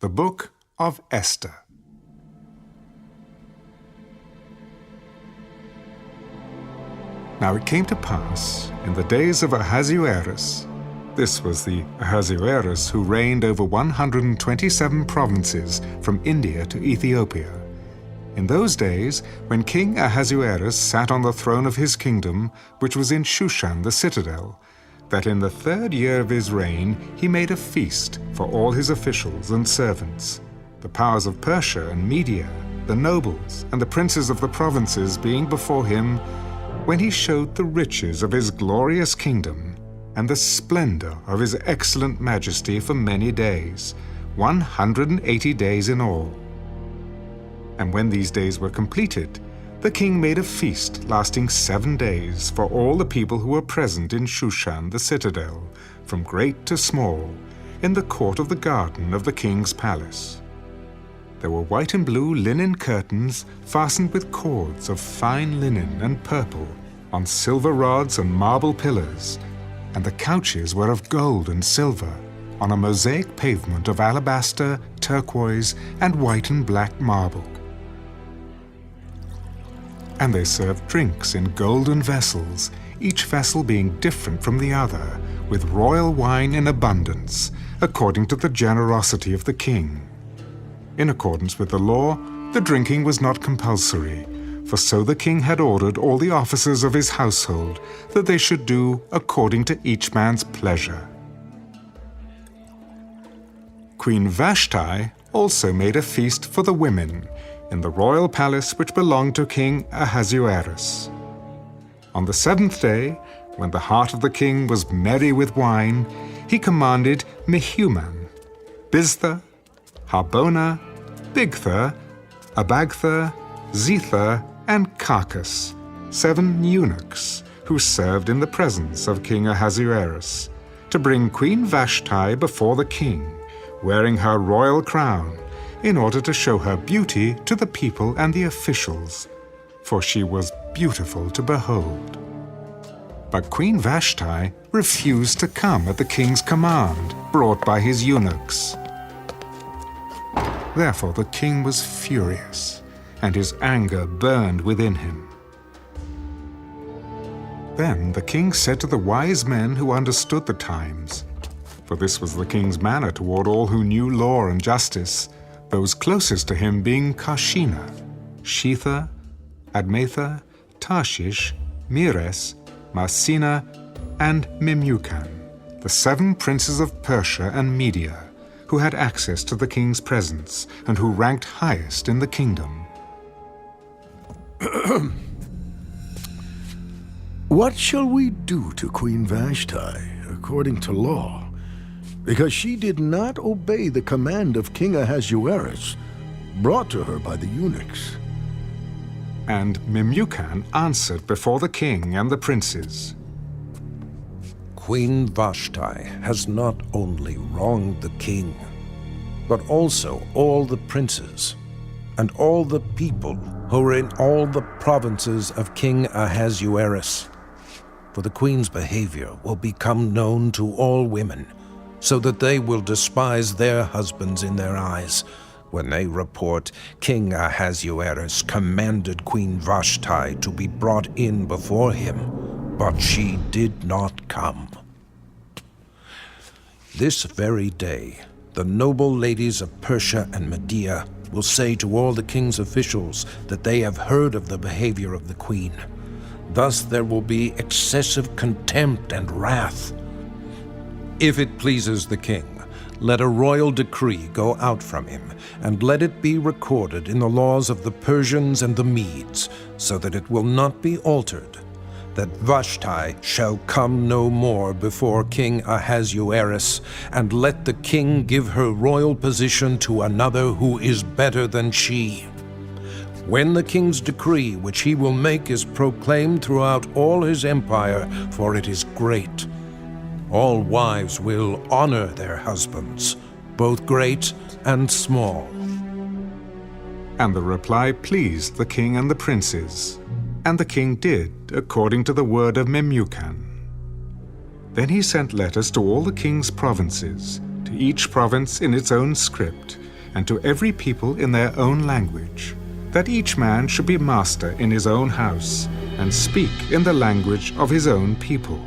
The Book of Esther. Now it came to pass, in the days of Ahasuerus, this was the Ahasuerus who reigned over 127 provinces from India to Ethiopia. In those days, when King Ahasuerus sat on the throne of his kingdom, which was in Shushan the citadel, that in the 3rd year of his reign he made a feast for all his officials and servants, the powers of Persia and Media, the nobles and the princes of the provinces being before him, when he showed the riches of his glorious kingdom and the splendor of his excellent majesty for many days, 180 days in all. And when these days were completed, the king made a feast lasting 7 days for all the people who were present in Shushan the citadel, from great to small, in the court of the garden of the king's palace. There were white and blue linen curtains fastened with cords of fine linen and purple on silver rods and marble pillars, and the couches were of gold and silver on a mosaic pavement of alabaster, turquoise, and white and black marble. And they served drinks in golden vessels, each vessel being different from the other, with royal wine in abundance, according to the generosity of the king. In accordance with the law, the drinking was not compulsory, for so the king had ordered all the officers of his household that they should do according to each man's pleasure. Queen Vashti also made a feast for the women in the royal palace which belonged to King Ahasuerus. On the 7th day, when the heart of the king was merry with wine, he commanded Mehuman, Biztha, Harbona, Bigtha, Abagtha, Zethar, and Carcass, 7 eunuchs who served in the presence of King Ahasuerus, to bring Queen Vashti before the king, wearing her royal crown, in order to show her beauty to the people and the officials, for she was beautiful to behold. But Queen Vashti refused to come at the king's command, brought by his eunuchs. Therefore the king was furious, and his anger burned within him. Then the king said to the wise men who understood the times, for this was the king's manner toward all who knew law and justice, those closest to him being Karshina, Shetha, Admatha, Tarshish, Meres, Marsina, and Memucan, the 7 princes of Persia and Media, who had access to the king's presence and who ranked highest in the kingdom. What shall we do to Queen Vashti according to law? Because she did not obey the command of King Ahasuerus, brought to her by the eunuchs. And Memucan answered before the king and the princes, Queen Vashti has not only wronged the king, but also all the princes and all the people who are in all the provinces of King Ahasuerus. For the queen's behavior will become known to all women, so that they will despise their husbands in their eyes when they report King Ahasuerus commanded Queen Vashti to be brought in before him, but she did not come. This very day, the noble ladies of Persia and Media will say to all the king's officials that they have heard of the behavior of the queen. Thus there will be excessive contempt and wrath. If it pleases the king, let a royal decree go out from him, and let it be recorded in the laws of the Persians and the Medes, so that it will not be altered, that Vashti shall come no more before King Ahasuerus, and let the king give her royal position to another who is better than she. When the king's decree which he will make is proclaimed throughout all his empire, for it is great, all wives will honor their husbands, both great and small. And the reply pleased the king and the princes, and the king did according to the word of Memucan. Then he sent letters to all the king's provinces, to each province in its own script, and to every people in their own language, that each man should be master in his own house, and speak in the language of his own people.